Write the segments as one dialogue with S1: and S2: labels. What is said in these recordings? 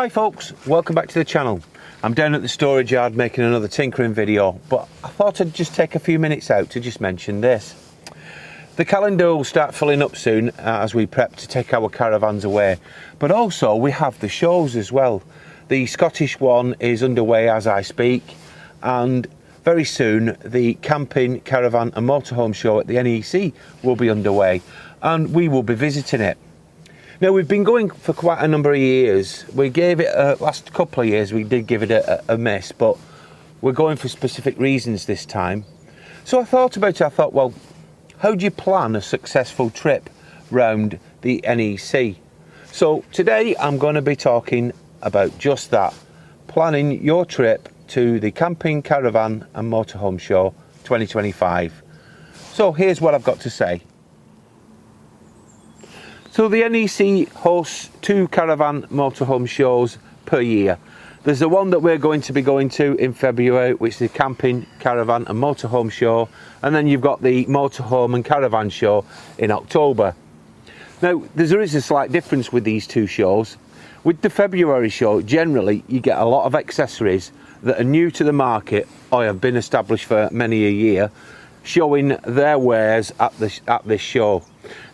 S1: Hi folks, welcome back to the channel. I'm down at the storage yard making another tinkering video, but I thought I'd just take a few minutes out to just mention this. The calendar will start filling up soon as we prep to take our caravans away, but also we have the shows as well. The Scottish one is underway as I speak, and very soon the Camping, Caravan and Motorhome show at the NEC will be underway, and we will be visiting it. Now, we've been going for quite a number of years. We gave it last couple of years, we did give it a miss, but we're going for specific reasons this time. So I thought about it, I thought, well, how do you plan a successful trip round the NEC? So today I'm going to be talking about just that, planning your trip to the Camping, Caravan and Motorhome Show 2025. So here's what I've got to say. So the NEC hosts 2 caravan motorhome shows per year. There's the one that we're going to be going to in February, which is the Camping, Caravan and Motorhome show, and then you've got the Motorhome and Caravan show in October. Now there is a slight difference with these 2 shows. With the February show, generally you get a lot of accessories that are new to the market or have been established for many a year, showing their wares at this show.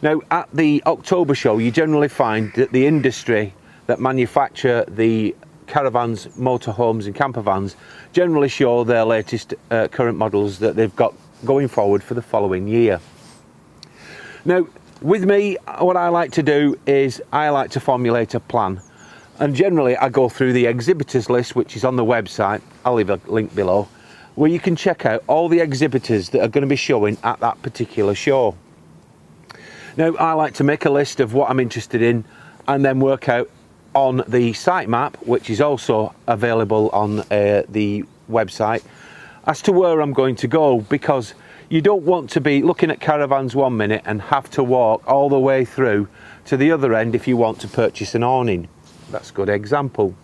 S1: Now at the October show you generally find that the industry that manufacture the caravans, motorhomes and camper vans generally show their latest current models that they've got going forward for the following year. Now with me, what I like to do is I like to formulate a plan, and generally I go through the exhibitors list, which is on the website. I'll leave a link below where you can check out all the exhibitors that are going to be showing at that particular show. Now I like to make a list of what I'm interested in and then work out on the site map, which is also available on the website, as to where I'm going to go, because you don't want to be looking at caravans one minute and have to walk all the way through to the other end if you want to purchase an awning. That's a good example.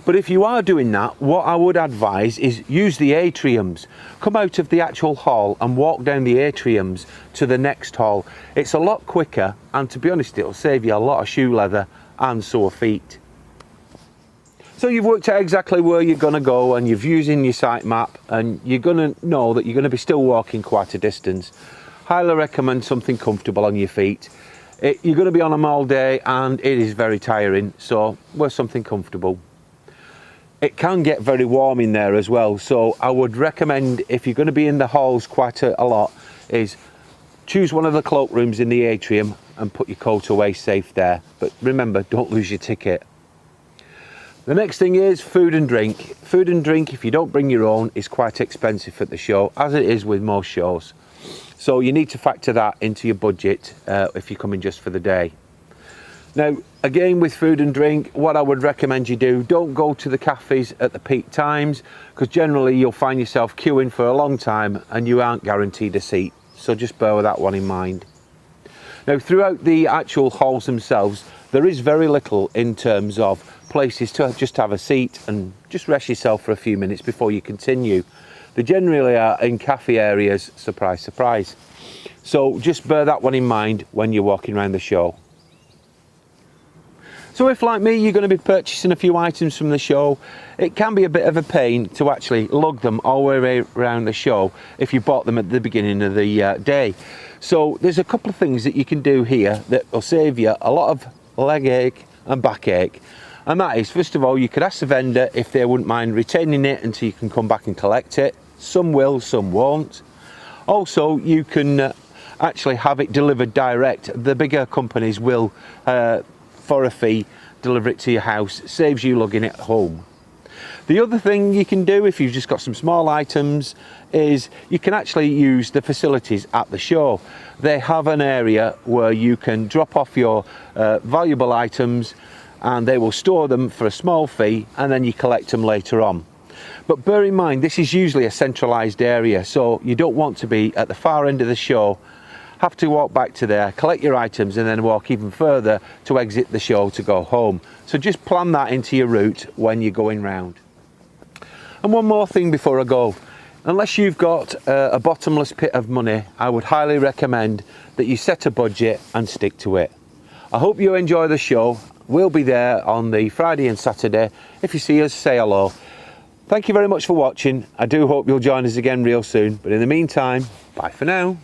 S1: But if you are doing that, what I would advise is use the atriums. Come out of the actual hall and walk down the atriums to the next hall. It's a lot quicker, and to be honest, it'll save you a lot of shoe leather and sore feet. So you've worked out exactly where you're going to go, and you've used your site map, and you're going to know that you're going to be still walking quite a distance. Highly recommend something comfortable on your feet. You're going to be on them all day and it is very tiring, so wear something comfortable. It can get very warm in there as well, so I would recommend, if you're going to be in the halls quite a lot, is choose one of the cloakrooms in the atrium and put your coat away safe there. But remember, don't lose your ticket. The next thing is food and drink. Food and drink, if you don't bring your own, is quite expensive at the show, as it is with most shows. So you need to factor that into your budget if you're coming just for the day. Now, again, with food and drink, what I would recommend you do, don't go to the cafes at the peak times, because generally you'll find yourself queuing for a long time and you aren't guaranteed a seat. So just bear with that one in mind. Now, throughout the actual halls themselves, there is very little in terms of places to just have a seat and just rest yourself for a few minutes before you continue. They generally are in cafe areas, surprise, surprise. So just bear that one in mind when you're walking around the show. So if, like me, you're going to be purchasing a few items from the show, it can be a bit of a pain to actually lug them all the way around the show if you bought them at the beginning of the day. So there's a couple of things that you can do here that will save you a lot of leg ache and back ache. And that is, first of all, you could ask the vendor if they wouldn't mind retaining it until you can come back and collect it. Some will, some won't. Also, you can actually have it delivered direct. The bigger companies will, for a fee, deliver it to your house. Saves you lugging it home. The other thing you can do if you've just got some small items is you can actually use the facilities at the show. They have an area where you can drop off your valuable items, and they will store them for a small fee, and then you collect them later on. But bear in mind, this is usually a centralized area, so you don't want to be at the far end of the show, have to walk back to there, collect your items, and then walk even further to exit the show to go home. So just plan that into your route when you're going round. And one more thing before I go. Unless you've got a bottomless pit of money, I would highly recommend that you set a budget and stick to it. I hope you enjoy the show. We'll be there on the Friday and Saturday. If you see us, say hello. Thank you very much for watching. I do hope you'll join us again real soon. But in the meantime, bye for now.